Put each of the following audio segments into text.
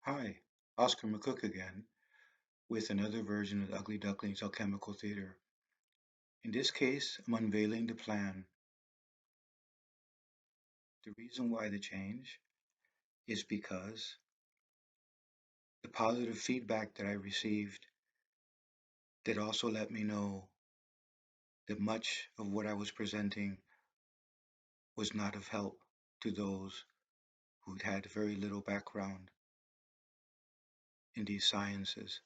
Hi, Oscar McCook again, with another version of the Ugly Duckling's Alchemical Theater. In this case, I'm unveiling the plan. The reason why the change is because the positive feedback that I received that also let me know that much of what I was presenting was not of help to those who'd had very little background in these sciences.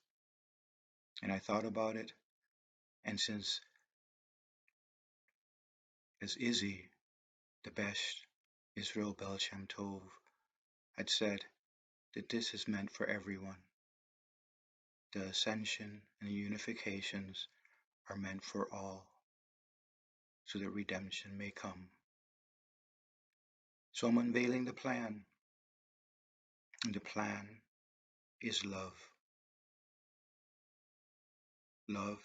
And I thought about it, and since, as Izzy, the best Israel Bel Shem Tov, had said, that this is meant for everyone. The ascension and the unifications are meant for all, so that redemption may come. So I'm unveiling the plan, and the plan is love. Love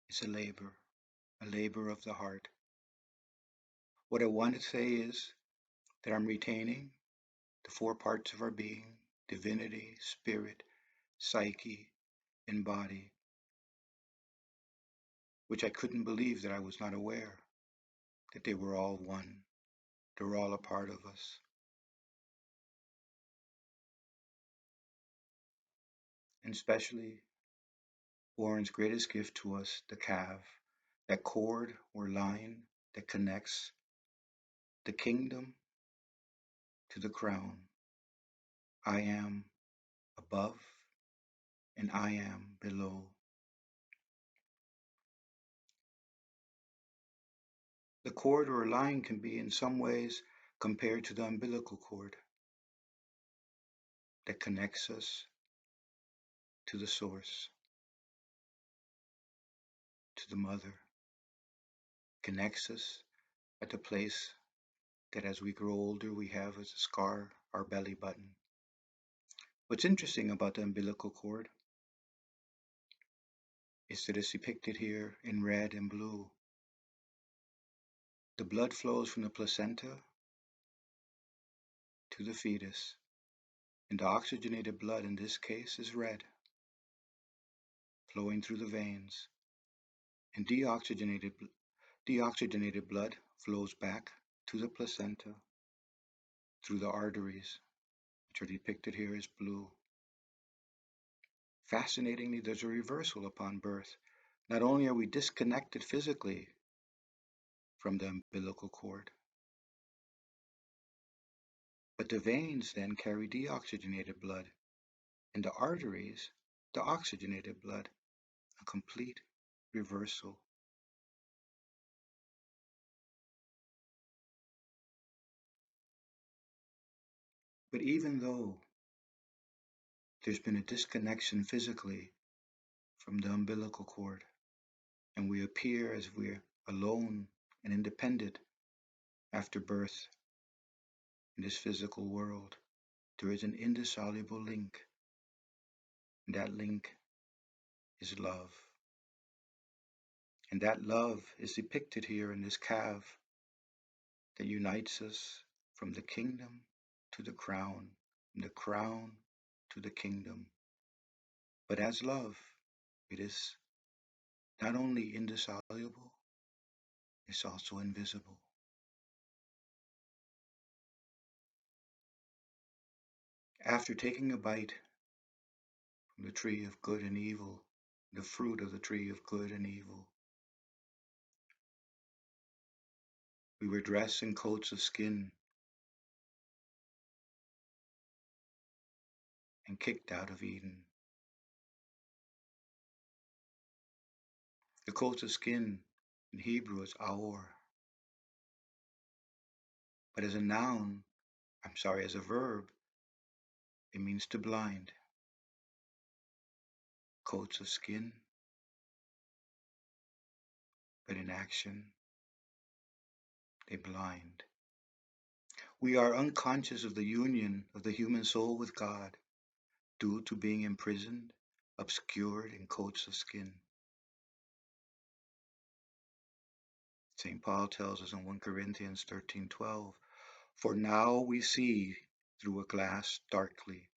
is a labor of the heart. What I want to say is that I'm retaining the four parts of our being: divinity, spirit, psyche, and body, which I couldn't believe that I was not aware that they were all one. They're all a part of us. And especially Warren's greatest gift to us, the calf, that cord or line that connects the kingdom to the crown. I am above and I am below. The cord or line can be in some ways compared to the umbilical cord that connects us to the source, to the mother, connects us at the place that as we grow older we have as a scar, our belly button. What's interesting about the umbilical cord is that it's depicted here in red and blue. The blood flows from the placenta to the fetus, and the oxygenated blood in this case is red, flowing through the veins, and deoxygenated blood flows back to the placenta through the arteries, which are depicted here as blue. Fascinatingly, there's a reversal upon birth. Not only are we disconnected physically from the umbilical cord, but the veins then carry deoxygenated blood, and the arteries, the oxygenated blood, a complete reversal. But even though there's been a disconnection physically from the umbilical cord, and we appear as we're alone and independent after birth in this physical world, there is an indissoluble link, and that link is love. And that love is depicted here in this calf that unites us from the kingdom to the crown, from the crown to the kingdom. But as love, it is not only indissoluble, it's also invisible. After taking a bite from the tree of good and evil, the fruit of the tree of good and evil, we were dressed in coats of skin and kicked out of Eden. The coats of skin in Hebrew is aor, but as a noun, as a verb, it means to blind. Coats of skin, but in action, they blind. We are unconscious of the union of the human soul with God due to being imprisoned, obscured in coats of skin. St. Paul tells us in 1 Corinthians 13:12, "For now we see through a glass darkly,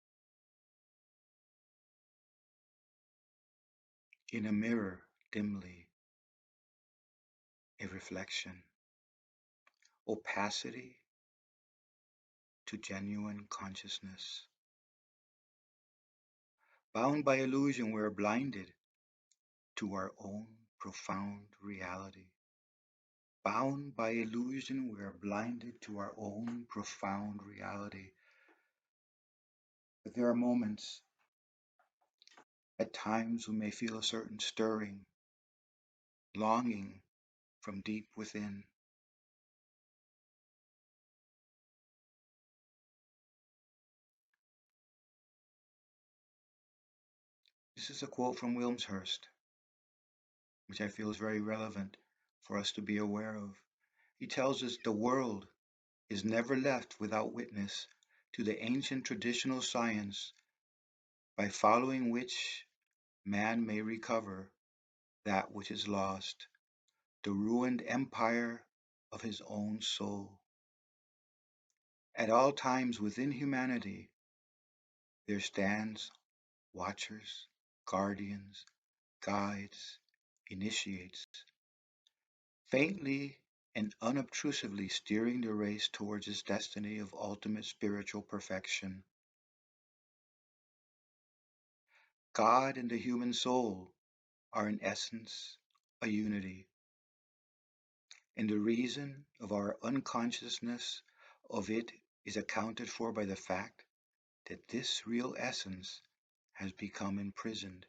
in a mirror dimly, a reflection, opacity to genuine consciousness. Bound by illusion, we are blinded to our own profound reality. Bound by illusion, we are blinded to our own profound reality. But there are moments, at times, we may feel a certain stirring, longing from deep within. This is a quote from Wilmshurst, which I feel is very relevant for us to be aware of. He tells us the world is never left without witness to the ancient traditional science by following which man may recover that which is lost, the ruined empire of his own soul. At all times within humanity, there stands watchers, guardians, guides, initiates, faintly and unobtrusively steering the race towards its destiny of ultimate spiritual perfection. God and the human soul are in essence a unity, and the reason of our unconsciousness of it is accounted for by the fact that this real essence has become imprisoned,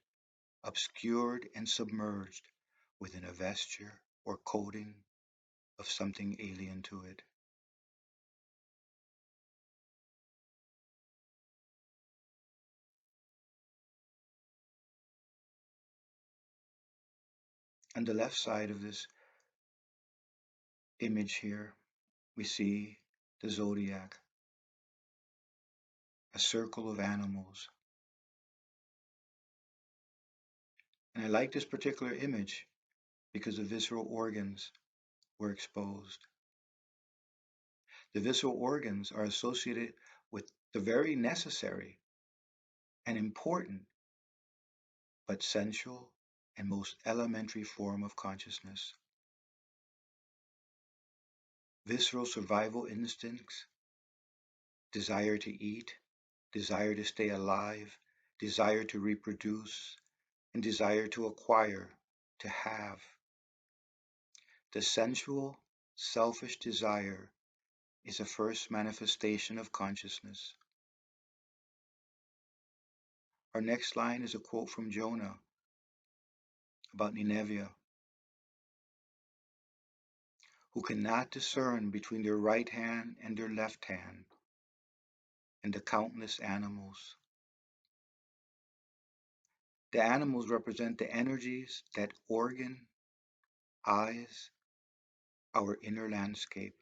obscured, and submerged within a vesture or coating of something alien to it. On the left side of this image here, we see the zodiac, a circle of animals. And I like this particular image because the visceral organs were exposed. The visceral organs are associated with the very necessary and important but sensual and most elementary form of consciousness. Visceral survival instincts, desire to eat, desire to stay alive, desire to reproduce, and desire to acquire, to have. The sensual, selfish desire is a first manifestation of consciousness. Our next line is a quote from Jonah about Nineveh, who cannot discern between their right hand and their left hand, and the countless animals. The animals represent the energies that organ, eyes, our inner landscape.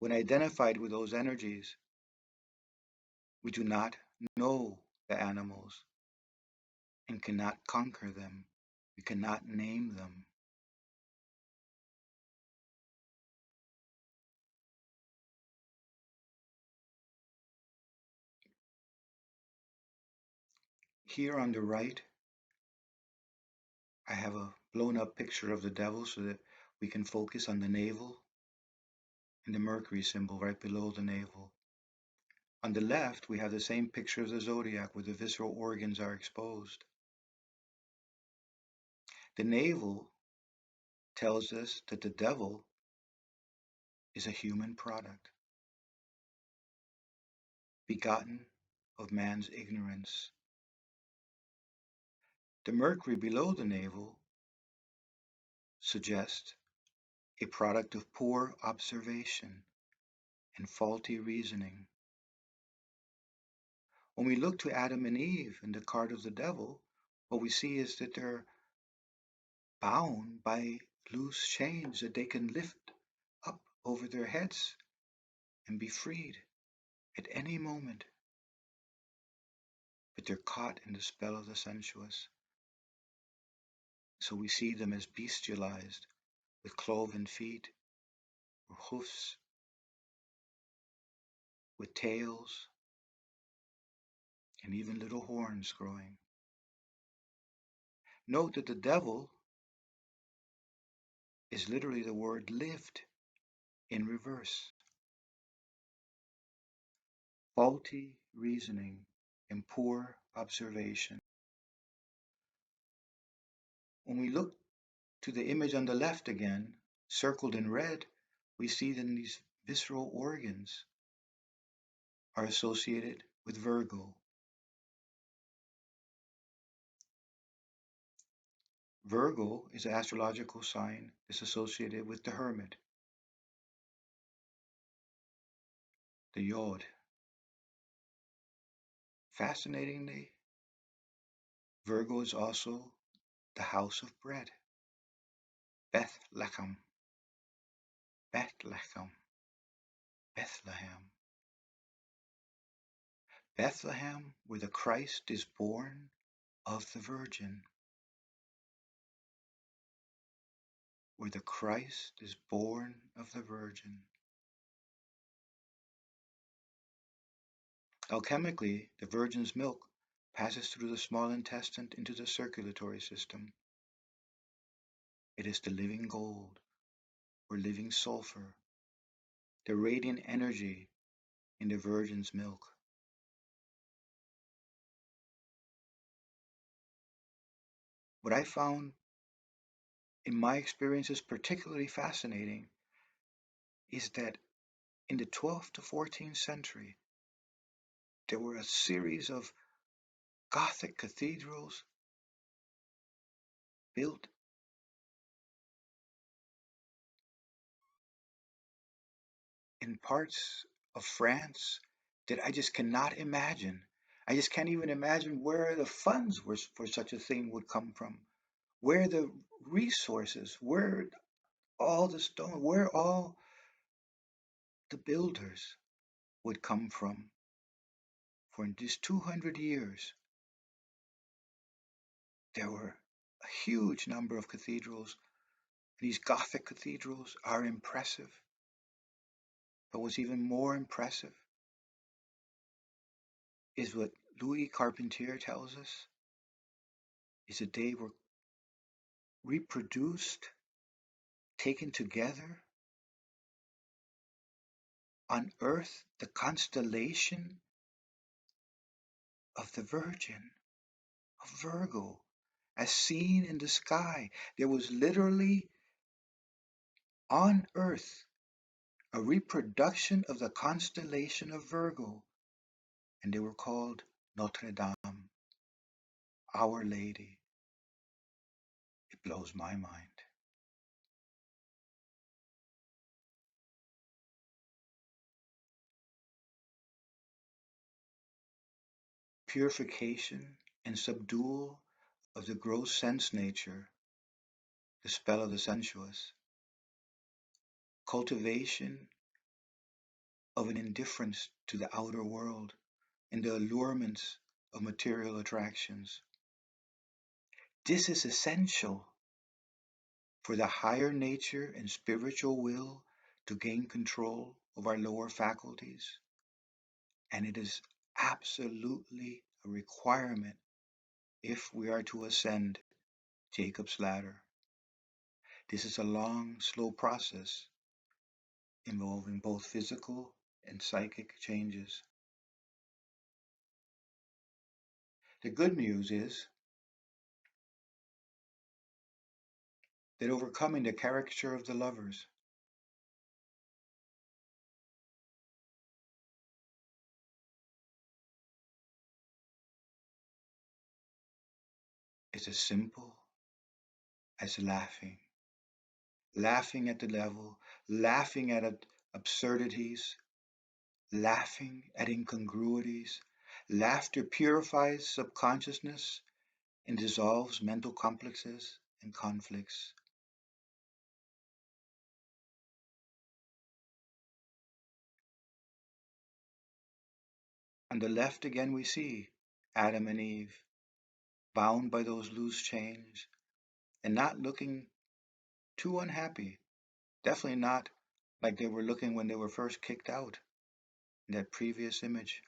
When identified with those energies, we do not know the animals and cannot conquer them. We cannot name them. Here on the right, I have a blown up picture of the devil so that we can focus on the navel and the Mercury symbol right below the navel. On the left, we have the same picture of the zodiac where the visceral organs are exposed. The navel tells us that the devil is a human product, begotten of man's ignorance. The Mercury below the navel suggests a product of poor observation and faulty reasoning. When we look to Adam and Eve in the card of the devil, what we see is that they're bound by loose chains that they can lift up over their heads and be freed at any moment. But they're caught in the spell of the sensuous. So we see them as bestialized with cloven feet or hoofs. with tails and even little horns growing. Note that the devil is literally the word lived in reverse. Faulty reasoning and poor observation. When we look to the image on the left again, circled in red, we see that these visceral organs are associated with Virgo. Virgo is an astrological sign that's associated with the hermit, the Yod. Fascinatingly, Virgo is also the house of bread, Bethlehem, Bethlehem, Bethlehem. Bethlehem, where the Christ is born of the Virgin, where the Christ is born of the Virgin. Alchemically, the Virgin's milk passes through the small intestine into the circulatory system. It is the living gold or living sulfur, the radiant energy in the Virgin's milk. What I found in my experiences particularly fascinating is that in the 12th to 14th century, there were a series of Gothic cathedrals built in parts of France that I just cannot imagine. I just can't even imagine where the funds were for such a thing would come from, where the resources, where all the stone, where all the builders would come from. For in these 200 years, there were a huge number of cathedrals. These Gothic cathedrals are impressive. But what's even more impressive is what Louis Carpentier tells us is that they were reproduced, taken together, unearthed the constellation of the Virgin, of Virgo, as seen in the sky. There was literally on Earth a reproduction of the constellation of Virgo, and they were called Notre Dame, Our Lady. It blows my mind. Purification and subdual of the gross sense nature, the spell of the sensuous, cultivation of an indifference to the outer world and the allurements of material attractions. This is essential for the higher nature and spiritual will to gain control of our lower faculties, and it is absolutely a requirement if we are to ascend Jacob's ladder. This is a long, slow process involving both physical and psychic changes. The good news is that overcoming the caricature of the lovers is as simple as laughing. Laughing at the devil, laughing at absurdities, laughing at incongruities. Laughter purifies subconsciousness and dissolves mental complexes and conflicts. On the left again we see Adam and Eve bound by those loose chains and not looking too unhappy. Definitely not like they were looking when they were first kicked out. in that previous image,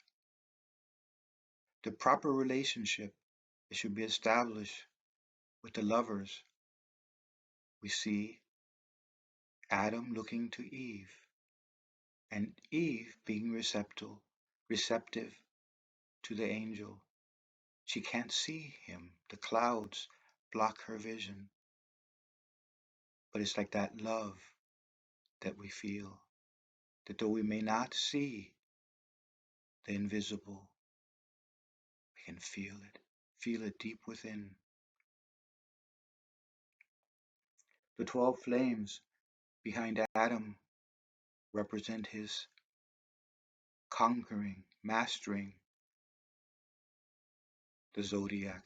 the proper relationship that should be established with the lovers, we see Adam looking to Eve and Eve being receptive to the angel. She can't see him. The clouds block her vision. But it's like that love that we feel, that though we may not see the invisible, we can feel it deep within. The 12 flames behind Adam represent his conquering, mastering the zodiac.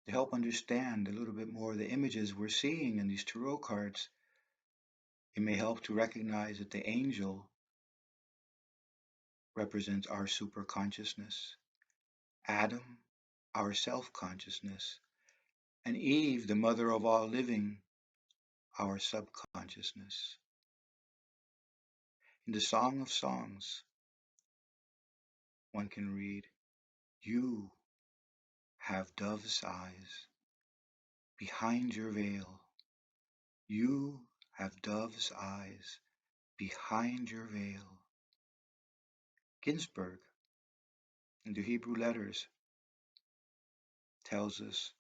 To help understand a little bit more of the images we're seeing in these tarot cards, it may help to recognize that the angel represents our superconsciousness, Adam, our self consciousness, and Eve, the mother of all living, our subconsciousness. In the Song of Songs, one can read, "You have dove's eyes behind your veil. You have dove's eyes behind your veil." Ginsburg, in the Hebrew letters, tells us,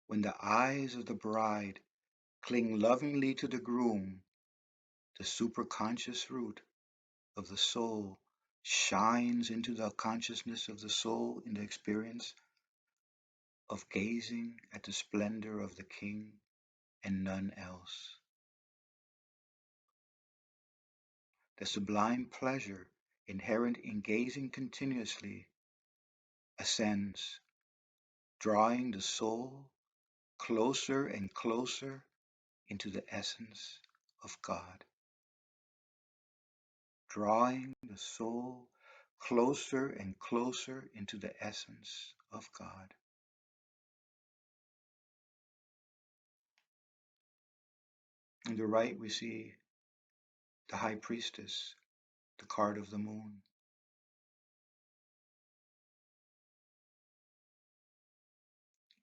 "When the eyes of the bride cling lovingly to the groom, the superconscious root of the soul shines into the consciousness of the soul in the experience of gazing at the splendor of the king and none else. The sublime pleasure inherent in gazing continuously ascends, drawing the soul closer and closer into the essence of God." Drawing the soul closer and closer into the essence of God. On the right, we see the high priestess, the card of the moon.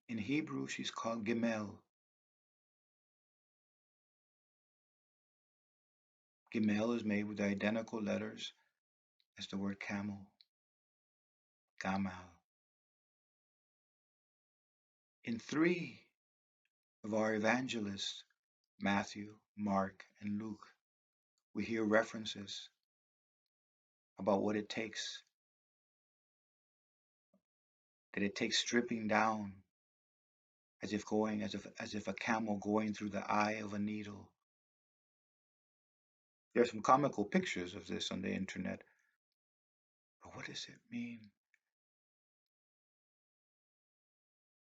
In Hebrew, she's called Gimel. Gimel is made with the identical letters as the word camel, Gamal. In three of our evangelists, Matthew, Mark, and Luke, we hear references about what it takes, that it takes stripping down as if a camel going through the eye of a needle. There are some comical pictures of this on the internet. But what does it mean?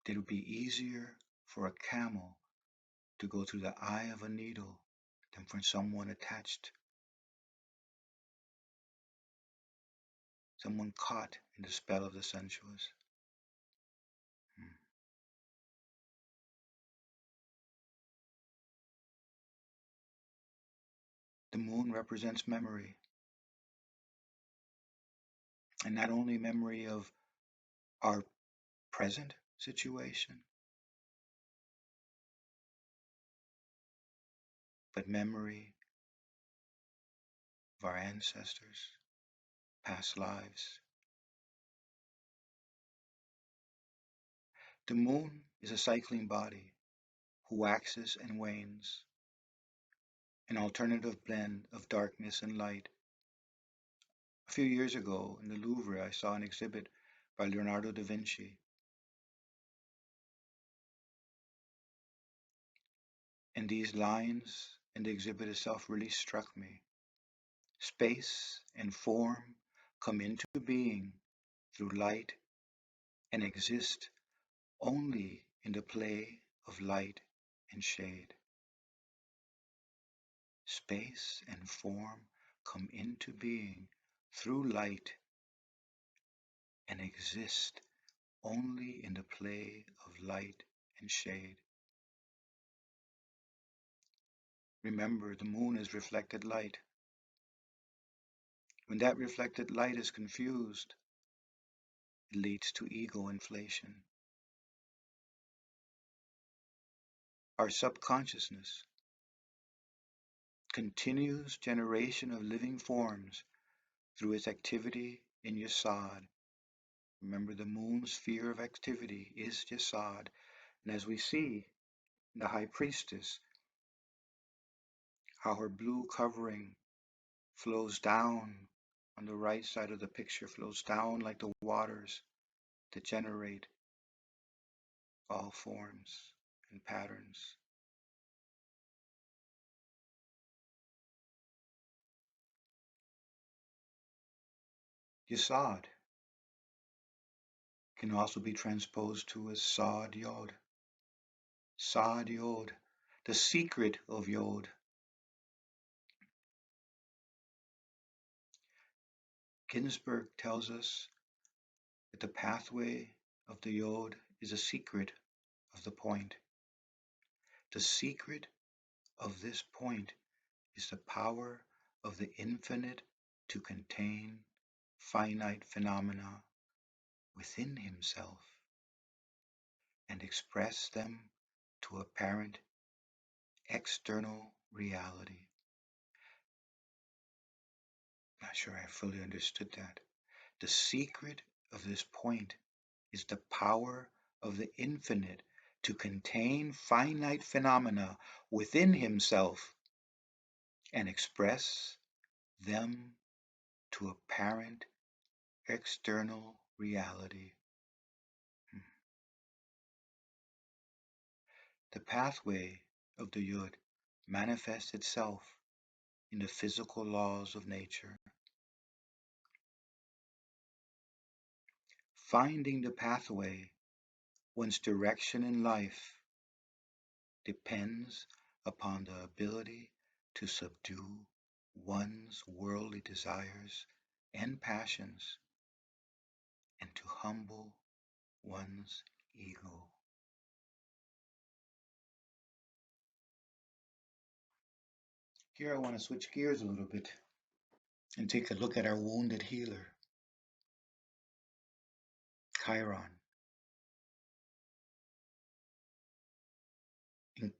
That it would be easier for a camel to go through the eye of a needle than for someone attached, someone caught in the spell of the sensuous. The moon represents memory, and not only memory of our present situation, but memory of our ancestors, past lives. The moon is a cycling body who waxes and wanes, an alternative blend of darkness and light. A few years ago in the Louvre, I saw an exhibit by Leonardo da Vinci. And these lines in the exhibit itself really struck me. Space and form come into being through light and exist only in the play of light and shade. Space and form come into being through light and exist only in the play of light and shade. Remember, the moon is reflected light. When that reflected light is confused, it leads to ego inflation. Our subconsciousness continues generation of living forms through its activity in Yasod. Remember, the moon's sphere of activity is Yasod. And as we see the high priestess, how her blue covering flows down on the right side of the picture, flows down like the waters that generate all forms and patterns. Yasod can also be transposed to as Sod Yod. Sod Yod, the secret of Yod. Ginsberg tells us that the pathway of the Yod is a secret of the point. The secret of this point is the power of the infinite to contain finite phenomena within himself and express them to apparent external reality. Not sure I fully understood that. The secret of this point is the power of the infinite to contain finite phenomena within himself and express them to apparent external reality. The pathway of the Yud manifests itself in the physical laws of nature. Finding the pathway, one's direction in life, depends upon the ability to subdue one's worldly desires and passions and to humble one's ego. Here I want to switch gears a little bit and take a look at our wounded healer, Chiron. In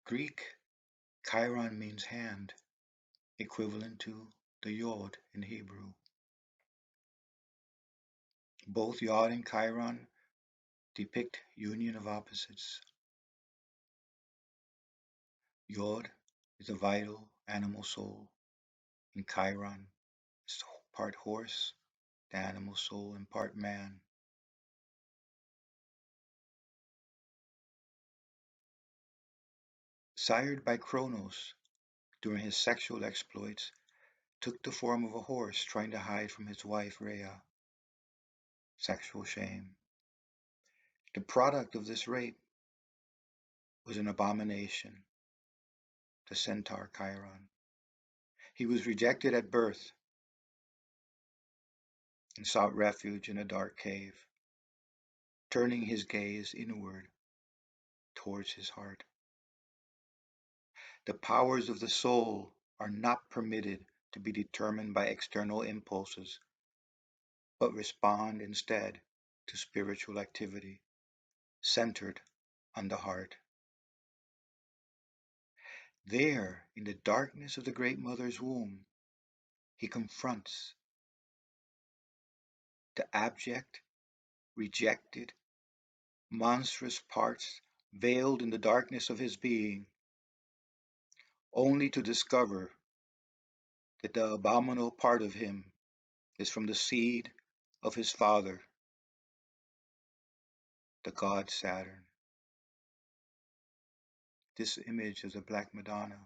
Greek, Chiron means hand, equivalent to the Yod in Hebrew. Both Yod and Chiron depict union of opposites. Yod is a vital animal soul, and Chiron is part horse, the animal soul, and part man. Sired by Kronos during his sexual exploits, took the form of a horse trying to hide from his wife Rhea. Sexual shame. The product of this rape was an abomination, the centaur Chiron. He was rejected at birth and sought refuge in a dark cave, turning his gaze inward towards his heart. The powers of the soul are not permitted to be determined by external impulses, but respond instead to spiritual activity centered on the heart. There, in the darkness of the Great Mother's womb, he confronts the abject, rejected, monstrous parts veiled in the darkness of his being, only to discover that the abominable part of him is from the seed of his father, the god Saturn. This image of the Black Madonna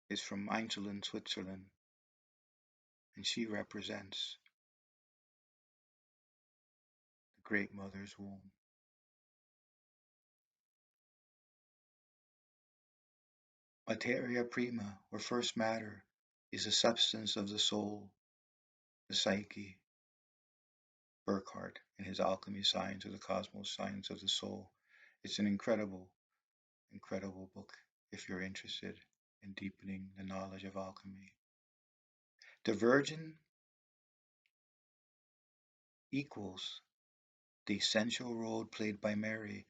is from Einsiedeln, Switzerland, and she represents the Great Mother's womb. Materia prima, or first matter, is the substance of the soul, the psyche. Burckhardt, in his Alchemy Science of the Cosmos, Science of the Soul. It's an incredible, incredible book. if you're interested in deepening the knowledge of alchemy. The Virgin equals the essential role played by Mary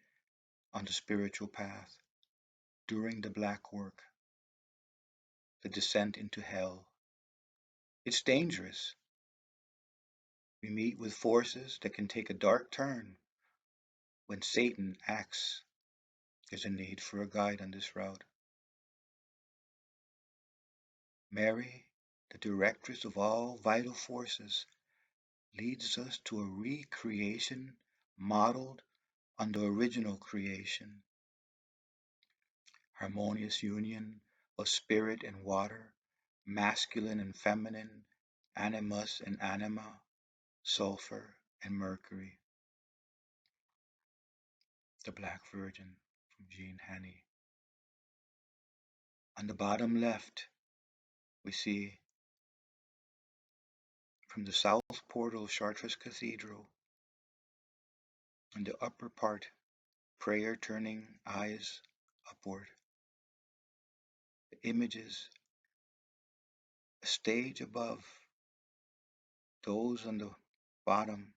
on the spiritual path during the Black Work, the descent into hell. It's dangerous. We meet with forces that can take a dark turn. When Satan acts, there's a need for a guide on this route. Mary, the directress of all vital forces, leads us to a recreation modeled on the original creation, harmonious union of spirit and water, masculine and feminine, animus and anima, sulfur and mercury. The Black Virgin from Jean Haney. On the bottom left, we see from the south portal of Chartres Cathedral, in the upper part, prayer turning eyes upward. The images, a stage above those on the bottom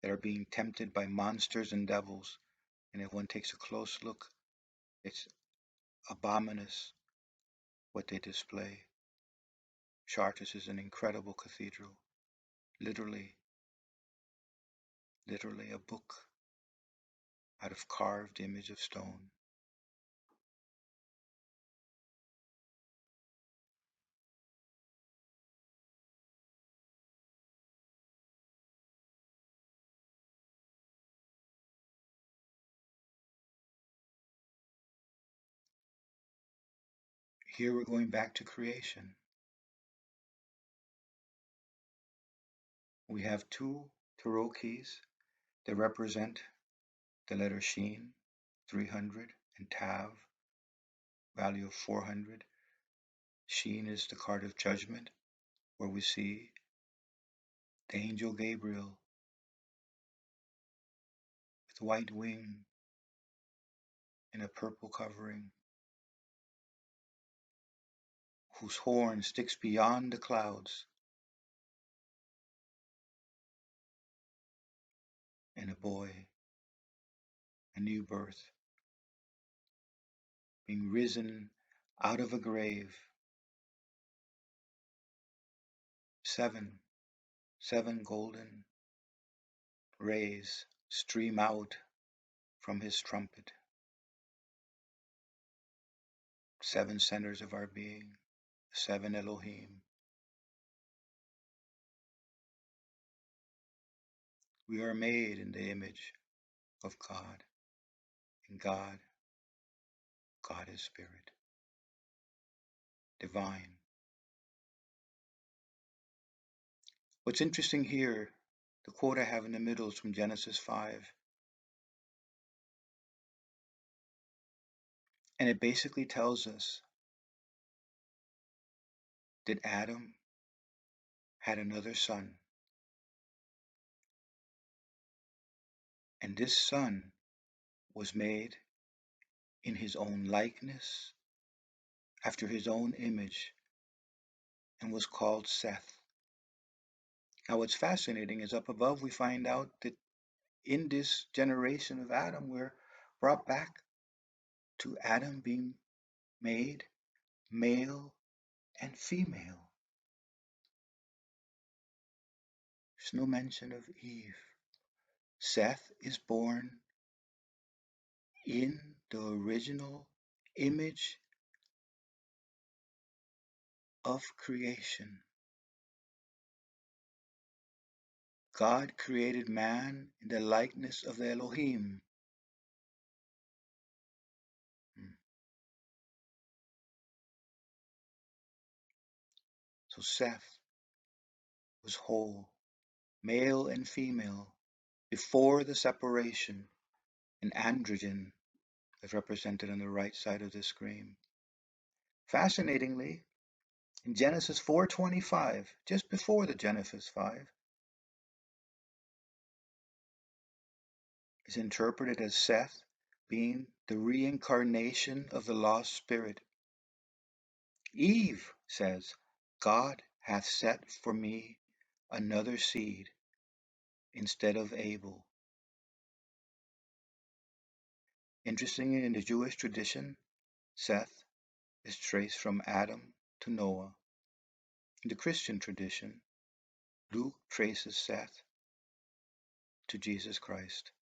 that are being tempted by monsters and devils. And if one takes a close look, it's abominous what they display. Chartres is an incredible cathedral, literally, literally a book out of carved image of stone. Here we're going back to creation. We have two tarot keys that represent the letter Sheen, 300, and Tav, value of 400. Sheen is the card of judgment, where we see the angel Gabriel with white wing and a purple covering, whose horn sticks beyond the clouds, and a boy, a new birth, being risen out of a grave. Seven golden rays stream out from his trumpet. 7 centers of our being, 7 Elohim. We are made in the image of God, and God is spirit, divine. What's interesting here, the quote I have in the middle is from Genesis 5, and it basically tells us that Adam had another son, and this son was made in his own likeness, after his own image, and was called Seth. Now, what's fascinating is up above we find out that in this generation of Adam, we're brought back to Adam being made male and female. There's no mention of Eve. Seth is born in the original image of creation. God created man in the likeness of the Elohim. So Seth was whole, male and female, before the separation, an androgen as represented on the right side of the screen. Fascinatingly, in Genesis 4:25, just before the Genesis 5, is interpreted as Seth being the reincarnation of the lost spirit. Eve says, God hath set for me another seed instead of Abel. Interestingly, in the Jewish tradition, Seth is traced from Adam to Noah. In the Christian tradition, Luke traces Seth to Jesus Christ.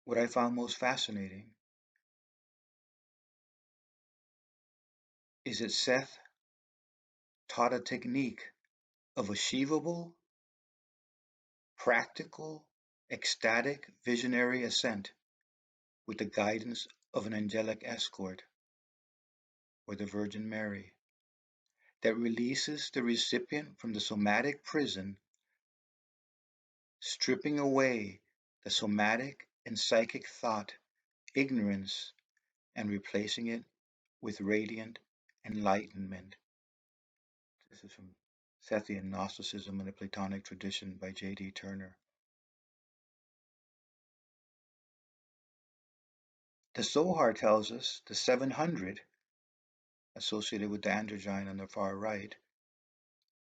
What I found most fascinating is that Seth taught a technique of achievable, practical, ecstatic, visionary ascent with the guidance of an angelic escort or the Virgin Mary that releases the recipient from the somatic prison, stripping away the somatic and psychic thought, ignorance, and replacing it with radiant enlightenment. This is from Sethian Gnosticism and the Platonic Tradition by J.D. Turner. The Zohar tells us the 700 associated with the androgyne on the far right,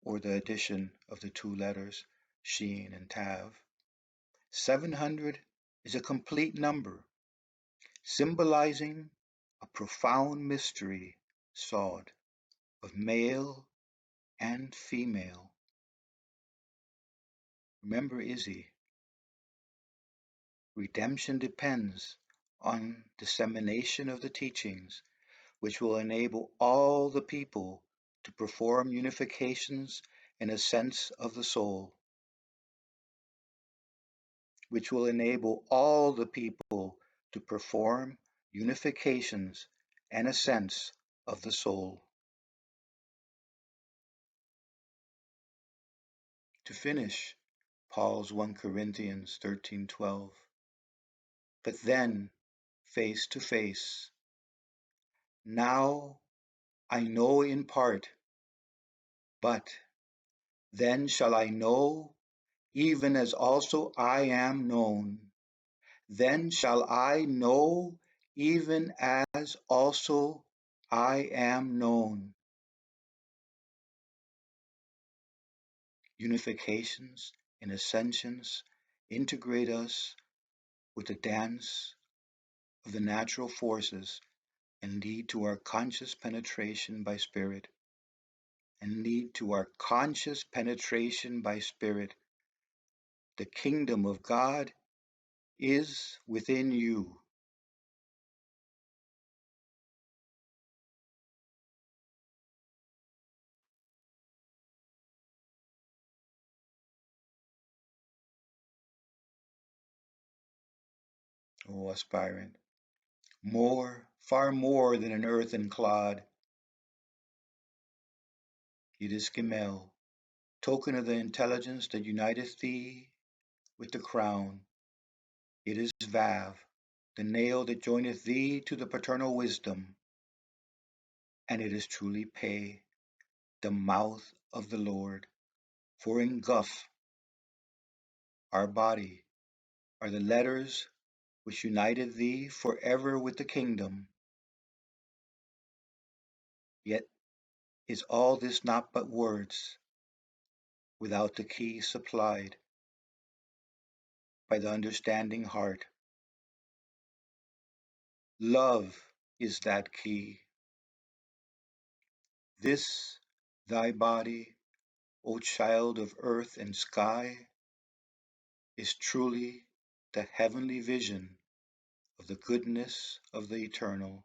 or the addition of the two letters Shin and Tav. 700 is a complete number, symbolizing a profound mystery sod of male and female. Remember, Izzy, redemption depends on dissemination of the teachings, which will enable all the people to perform unifications in a sense of the soul, which will enable all the people to perform unifications and ascents of the soul. To finish, Paul's 1 Corinthians 13:12. But then, face to face, now I know in part, but then shall I know, even as also I am known. Then shall I know, even as also I am known. Unifications and ascensions integrate us with the dance of the natural forces and lead to our conscious penetration by spirit. The kingdom of God is within you. O aspirant, more, far more than an earthen clod. It is Gimel, token of the intelligence that uniteth thee with the crown. It is Vav, the nail that joineth thee to the paternal wisdom. And it is truly Pe, the mouth of the Lord. For in Guf, our body, are the letters which united thee forever with the kingdom. Yet is all this not but words, without the key supplied by the understanding heart? Love is that key. This thy body, O child of earth and sky, is truly the heavenly vision of the goodness of the eternal.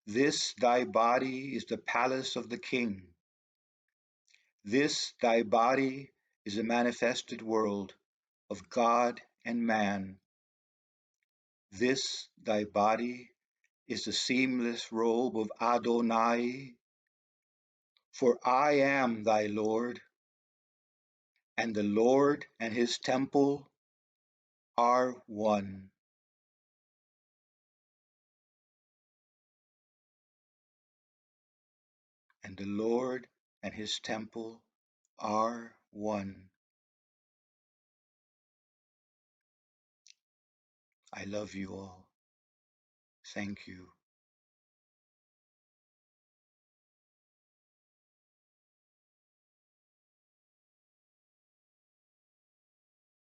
This thy body is the palace of the King. This thy body is the manifested world of God and man. This thy body is the seamless robe of Adonai. For I am thy Lord, and the Lord and his temple are one. And the Lord and his temple are one. I love you all. Thank you.